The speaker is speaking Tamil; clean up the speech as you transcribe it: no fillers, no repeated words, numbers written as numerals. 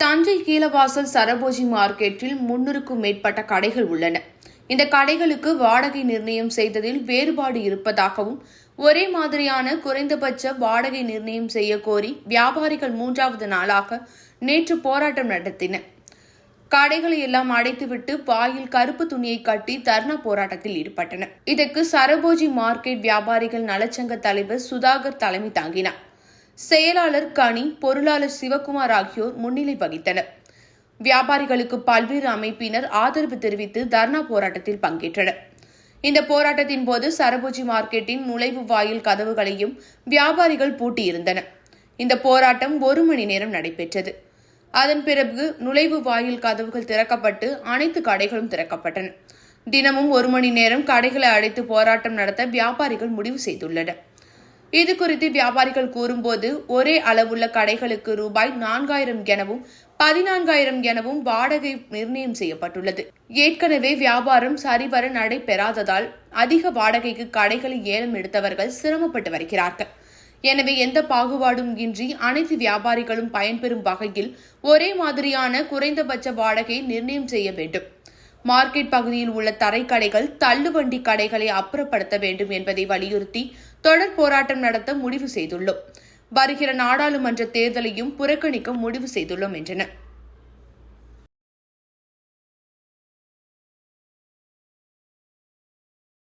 தஞ்சை கீழவாசல் சரபோஜி மார்க்கெட்டில் 300க்கும் மேற்பட்ட கடைகள் உள்ளன. இந்த கடைகளுக்கு வாடகை நிர்ணயம் செய்ததில் வேறுபாடு இருப்பதாகவும், ஒரே மாதிரியான குறைந்தபட்ச வாடகை நிர்ணயம் செய்ய கோரி வியாபாரிகள் 3வது நாளாக நேற்று போராட்டம் நடத்தினர். கடைகளை எல்லாம் அடைத்துவிட்டு வாயில் கருப்பு துணியை கட்டி தர்ணா போராட்டத்தில் ஈடுபட்டனர். இதற்கு சரபோஜி மார்க்கெட் வியாபாரிகள் நலச்சங்க தலைவர் சுதாகர் தலைமை தாங்கினார். செயலாளர் கனி, பொருளாளர் சிவக்குமார் ஆகியோர் முன்னிலை வகித்தனர். வியாபாரிகளுக்கு பல்வேறு அமைப்பினர் ஆதரவு தெரிவித்து தர்ணா போராட்டத்தில் பங்கேற்றனர். இந்த போராட்டத்தின் போது சரபோஜி மார்க்கெட்டின் நுழைவு வாயில் கதவுகளையும் வியாபாரிகள் பூட்டியிருந்தனர். இந்த போராட்டம் 1 மணி நேரம் நடைபெற்றது. அதன் பிறகு நுழைவு வாயில் கதவுகள் திறக்கப்பட்டு அனைத்து கடைகளும் திறக்கப்பட்டன. தினமும் 1 மணி நேரம் கடைகளை அடைத்து போராட்டம் நடத்த வியாபாரிகள் முடிவு செய்துள்ளனர். இதுகுறித்து வியாபாரிகள் கூறும்போது, ஒரே அளவுள்ள கடைகளுக்கு ரூபாய் 4000 எனவும் 14000 எனவும் வாடகை நிர்ணயம் செய்யப்பட்டுள்ளது. ஏற்கனவே வியாபாரம் சரிவர நடைபெறாததால் அதிக வாடகைக்கு கடைகளை ஏலம் எடுத்தவர்கள் சிரமப்பட்டு வருகிறார்கள். எனவே எந்த பாகுபாடும் இன்றி அனைத்து வியாபாரிகளும் பயன்பெறும் வகையில் ஒரே மாதிரியான குறைந்தபட்ச வாடகை நிர்ணயம் செய்ய வேண்டும். மார்க்கெட் பகுதியில் உள்ள தரைக்கடைகள், தள்ளுவண்டி கடைகளை அப்புறப்படுத்த வேண்டும் என்பதை வலியுறுத்தி தொடர் போராட்டம் நடத்த முடிவு செய்துள்ளோம். வருகிற நாடாளுமன்ற தேர்தலையும் புறக்கணிக்க முடிவு செய்துள்ளோம் என்றனர்.